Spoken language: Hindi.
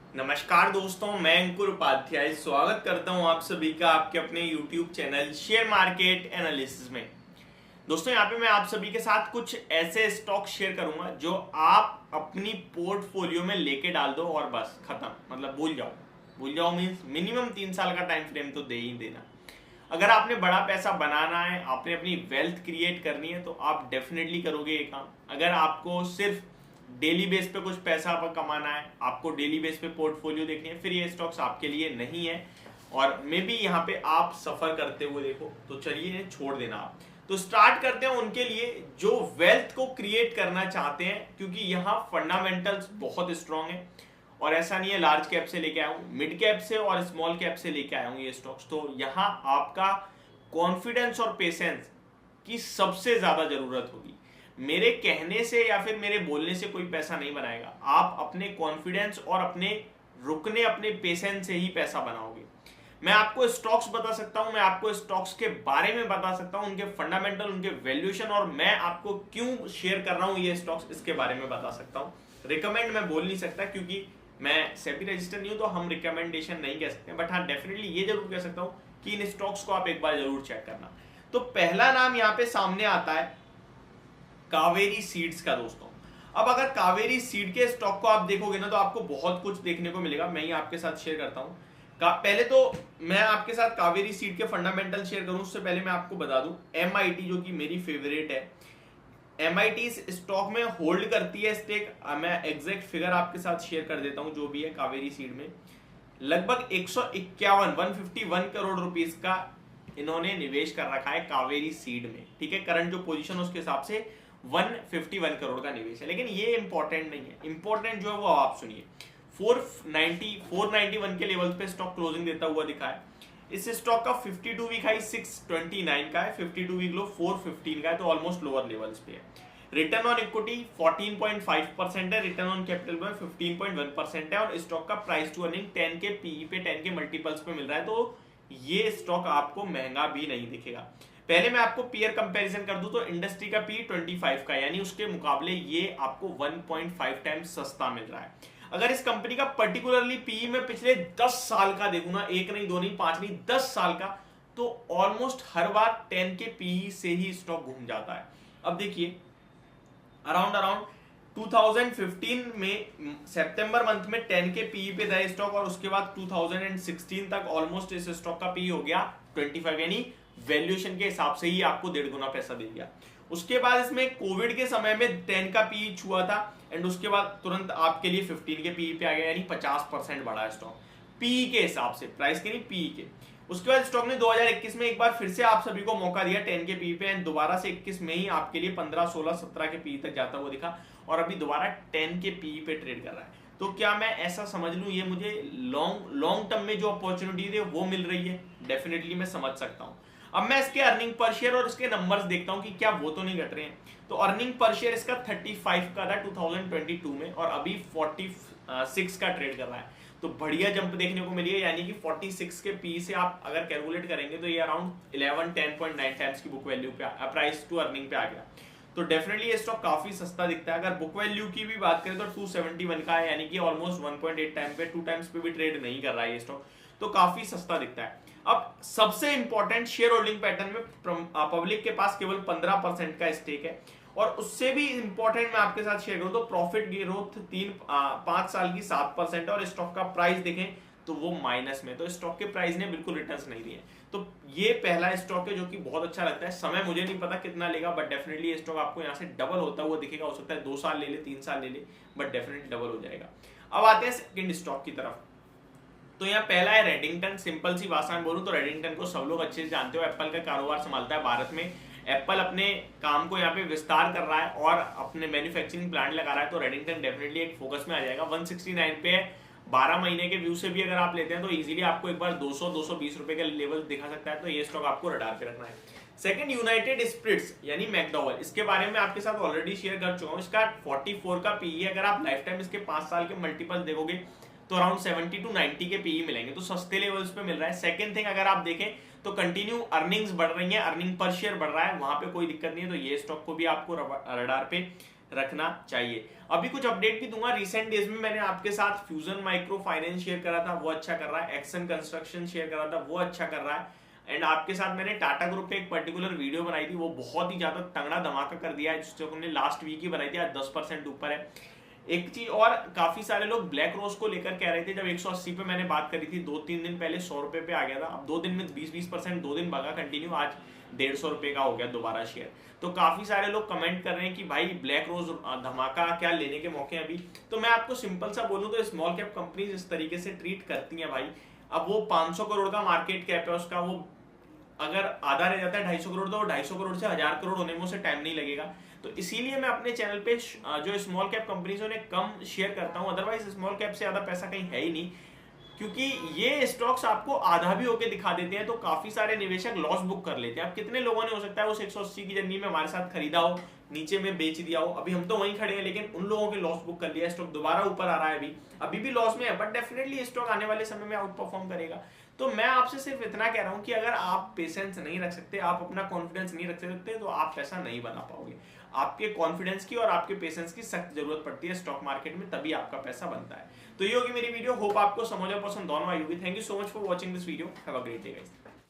नमस्कार दोस्तों, मैं अंकुर उपाध्याय स्वागत करता हूं आप सभी का आपके अपने YouTube channel share market analysis में। दोस्तों, यहाँ पे मैं आप सभी के साथ कुछ ऐसे स्टॉक शेयर करूंगा जो आप अपनी पोर्टफोलियो में लेके डाल दो और बस खत्म, मतलब भूल जाओ मीन्स मिनिमम 3 साल का टाइम फ्रेम तो दे ही देना। अगर आपने बड़ा पैसा बनाना है, आपने अपनी वेल्थ क्रिएट करनी है, तो आप डेफिनेटली करोगे ये काम। अगर आपको सिर्फ डेली बेस पे कुछ पैसा कमाना है, आपको डेली बेस पे पोर्टफोलियो देखनी है, फिर ये स्टॉक्स आपके लिए नहीं है और मे बी यहाँ पे आप सफर करते हुए देखो, तो चलिए छोड़ देना आप। तो स्टार्ट करते हैं उनके लिए जो वेल्थ को क्रिएट करना चाहते हैं, क्योंकि यहाँ फंडामेंटल्स बहुत स्ट्रांग है। और ऐसा नहीं है लार्ज कैप से लेके आया हूँ, मिड कैप से और स्मॉल कैप से लेके आया हूँ ये स्टॉक्स। तो यहाँ आपका कॉन्फिडेंस और पेशेंस की सबसे ज्यादा जरूरत होगी। मेरे कहने से या फिर मेरे बोलने से कोई पैसा नहीं बनाएगा, आप अपने कॉन्फिडेंस और अपने रुकने, अपने पेशेंस से ही पैसा बनाओगे। मैं आपको स्टॉक्स बता सकता हूं, मैं आपको स्टॉक्स के बारे में बता सकता हूं, उनके फंडामेंटल, उनके वैल्यूएशन, और मैं आपको क्यों शेयर कर रहा हूं ये स्टॉक्स, इसके बारे में बता सकता हूं। रिकमेंड मैं बोल नहीं सकता क्योंकि मैं सेबी रजिस्टर नहीं हूं, तो हम रिकमेंडेशन नहीं कह सकते, बट हाँ डेफिनेटली ये जरूर कह सकता हूं कि इन स्टॉक्स को आप एक बार जरूर चेक करना। तो पहला नाम यहाँ पे सामने आता है कावेरी सीड्स का। दोस्तों, अब अगर कावेरी सीड के स्टॉक को आप देखोगे ना, तो आपको बहुत कुछ देखने को मिलेगा। मैं ही आपके साथ शेयर करता हूं। पहले तो मैं आपके साथ कावेरी सीड के फंडामेंटल शेयर करूं, उससे पहले मैं आपको बता दूं एमआईटी, जो कि मेरी फेवरेट है, एमआईटी इस स्टॉक में होल्ड करती है स्टेक। मैं एग्जैक्ट फिगर आपके साथ शेयर कर देता हूं जो भी है कावेरी सीड में। लगभग 151 करोड़ रुपीस का इन्होंने निवेश कर रखा है कावेरी सीड में। ठीक है, करंट जो पोजीशन उसके हिसाब से 151 करोड़ का निवेश है। लेकिन ये इंपॉर्टेंट नहीं है, इंपॉर्टेंट जो है वो आप सुनिए। 491 के लेवल पे स्टॉक क्लोजिंग देता हुआ दिखा है। इस स्टॉक का 52 वीक हाई 629 का है, 52 वीक लो 415 का है, तो ऑलमोस्ट लोअर लेवल्स पे है। रिटर्न ऑन इक्विटी 14.5% है, रिटर्न ऑन कैपिटल में 15.1% है, और स्टॉक का प्राइस टू अर्निंग 10 के पीई पे, 10 के मल्टीपल्स पे मिल रहा है। तो ये स्टॉक आपको महंगा भी नहीं दिखेगा। पहले मैं आपको पीयर कंपैरिजन कर दूं तो इंडस्ट्री का पी 25 का, यानी उसके मुकाबले ये आपको 1.5 टाइम्स सस्ता मिल रहा है। अगर इस कंपनी का पर्टिकुलरली पी में पिछले 10 साल का देखूं ना, एक नहीं, दो नहीं, पांच नहीं, 10 साल का, तो ऑलमोस्ट हर बार 10 के पी से ही स्टॉक घूम जाता है। अब देखिए, अराउंड 2015 में सितंबर मंथ में 10 के पी पे था स्टॉक, और उसके बाद 2016 तक ऑलमोस्ट इस स्टॉक का पी हो गया 25, यानी वैल्यूएशन के हिसाब से ही आपको 1.5 गुना पैसा दे दिया। उसके बाद इसमें कोविड के समय में 10 का पी छुआ था, एंड उसके बाद तुरंत आपके लिए 15 के पी पे आ गया, यानी 50% बढ़ा स्टॉक पी के हिसाब से, प्राइस के नहीं पी के। उसके बाद स्टॉक ने 2021 में एक बार फिर से आप सभी को मौका दिया 10 के पी पे, एंड दोबारा से 21 में ही आपके लिए 15, 16, 17 के पी तक जाता हुआ दिखा, और अभी दोबारा 10 के पी पे ट्रेड कर रहा है। तो क्या मैं ऐसा समझ लूं ये मुझे लॉन्ग टर्म में जो अपॉर्चुनिटी है वो मिल रही है? डेफिनेटली मैं समझ सकता हूं। अब मैं इसके अर्निंग पर शेयर और इसके नंबर्स देखता हूं कि क्या वो तो नहीं घट रहे हैं। तो अर्निंग पर शेयर इसका 35 का था 2022 में, और अभी 46 का ट्रेड कर रहा है। तो बढ़िया जंप देखने को मिली है, यानी कि 46 के पी से आप अगर कैलकुलेट करेंगे तो ये अराउंड 10.9 टाइम्स की बुक वैल्यू पे, प्राइस टू अर्निंग पे आ गया। तो डेफिनेटली ये स्टॉक काफी सस्ता दिखता है। अगर बुक वैल्यू की भी बात करें तो 271 का है, यानी कि ऑलमोस्ट 1.8 टाइम पे, 2 टाइम्स पे भी ट्रेड नहीं कर रहा है ये स्टॉक, तो काफी सस्ता दिखता है। अब सबसे इंपॉर्टेंट, शेयर होल्डिंग पैटर्न में पब्लिक के पास केवल 15% का स्टेक है, और उससे भी इंपॉर्टेंट मैं आपके साथ शेयर करूं तो प्रॉफिट ग्रोथ 5 साल की 7%, और स्टॉक का प्राइस देखें तो वो माइनस में। तो स्टॉक के प्राइस ने बिल्कुल रिटर्न्स नहीं दिए। तो ये पहला स्टॉक है जो कि बहुत अच्छा लगता है। समय मुझे नहीं पता कितना लेगा, बट डेफिनेटली ये स्टॉक आपको यहाँ से डबल होता हुआ दिखेगा। हो सकता है 2 साल ले ले, 3 साल ले ले, बट डेफिनेटली डबल हो जाएगा। अब आते हैं सेकंड स्टॉक की तरफ। तो यहाँ पहला है रेडिंगटन। सिंपल सी भाषा में बोलूं तो रेडिंगटन को सब लोग अच्छे से जानते हो, एप्पल का कारोबार संभालता है भारत में। एप्पल अपने काम को यहाँ पे विस्तार कर रहा है और अपने मैन्युफैक्चरिंग प्लांट लगा रहा है, तो रेडिंगटन डेफिनेटली एक फोकस में आ जाएगा। 169 पे 12 महीने के व्यू से भी अगर आप लेते हैं तो इजीली आपको एक बार 200-220 रुपए का लेवल दिखा सकता है। तो ये स्टॉक आपको रडार पे रखना है। सेकंड, यूनाइटेड स्पिरिट्स यानी मैकडॉवेल। इसके बारे में आपके साथ ऑलरेडी शेयर कर चुका हूँ। इसका 44 का पीई है। अगर आप लाइफ टाइम इसके 5 साल के मल्टीपल देखोगे तो अराउंड 70 to 90 के पीई मिलेंगे, तो सस्ते लेवल्स पे मिल रहा है। सेकंड थिंग, अगर आप देखें तो कंटिन्यू अर्निंग्स बढ़ रही है, अर्निंग पर शेयर बढ़ रहा है, वहां पे कोई दिक्कत नहीं है। तो ये स्टॉक को भी आपको रडार पे रखना चाहिए। अभी कुछ अपडेट भी दूंगा। रिसेंट डेज में मैंने आपके साथ फ्यूजन माइक्रो फाइनेंस शेयर करा था, वो अच्छा कर रहा है। एक्सन कंस्ट्रक्शन शेयर करा था, वो अच्छा कर रहा है। एंड आपके साथ मैंने टाटा ग्रुप पे एक पर्टिकुलर वीडियो बनाई थी, वो बहुत ही ज्यादा तगड़ा धमाका कर दिया है, जिसको हमने लास्ट वीक ही बनाई थी, आज 10% ऊपर है। एक चीज और, काफी सारे लोग ब्लैक रोज को लेकर कह रहे थे, जब 180 पे मैंने बात करी थी 2-3 दिन पहले 100 रुपए पे आ गया था, अब 2 दिन में 20-20%, 2 दिन भागा कंटिन्यू, आज 150 रुपए का हो गया दोबारा शेयर। तो काफी सारे लोग कमेंट कर रहे हैं कि भाई ब्लैक रोज धमाका, क्या लेने के मौके अभी। तो मैं आपको सिंपल सा बोलूं तो स्मॉल कैप कंपनीज इस तरीके से ट्रीट करती हैं भाई। अब वो 500 करोड़ का मार्केट कैप है उसका, वो अगर आधा रह जाता है 250 करोड़, तो 250 करोड़ से 1000 करोड़ होने में उसे टाइम नहीं लगेगा। तो इसीलिए मैं अपने चैनल पे जो स्मॉल कैप कंपनीज उन्हें कम शेयर करता हूं, अदरवाइज स्मॉल कैप से ज्यादा पैसा कहीं है ही नहीं, क्योंकि ये स्टॉक्स आपको आधा भी होके दिखा देते हैं, तो काफी सारे निवेशक लॉस बुक कर लेते हैं। अब कितने लोगों ने हो सकता है उस 180 की जर्नी में हमारे साथ खरीदा हो, नीचे में बेच दिया हो, अभी हम तो वहीं खड़े हैं, लेकिन उन लोगों के लॉस बुक कर लिया, स्टॉक दोबारा ऊपर आ रहा है, अभी भी लॉस में है, बट डेफिनेटली स्टॉक आने वाले समय में आउट परफॉर्म करेगा। तो मैं आपसे सिर्फ इतना कह रहा हूं कि अगर आप पेशेंस नहीं रख सकते, आप अपना कॉन्फिडेंस नहीं रख सकते, तो आप पैसा नहीं बना पाओगे। आपके कॉन्फिडेंस की और आपके पेशेंस की सख्त जरूरत पड़ती है स्टॉक मार्केट में, तभी आपका पैसा बनता है। तो ये होगी मेरी वीडियो, होप आपको समझ और पसंद दोनों आई होगी। Thank you so much for watching this video, have a great day guys.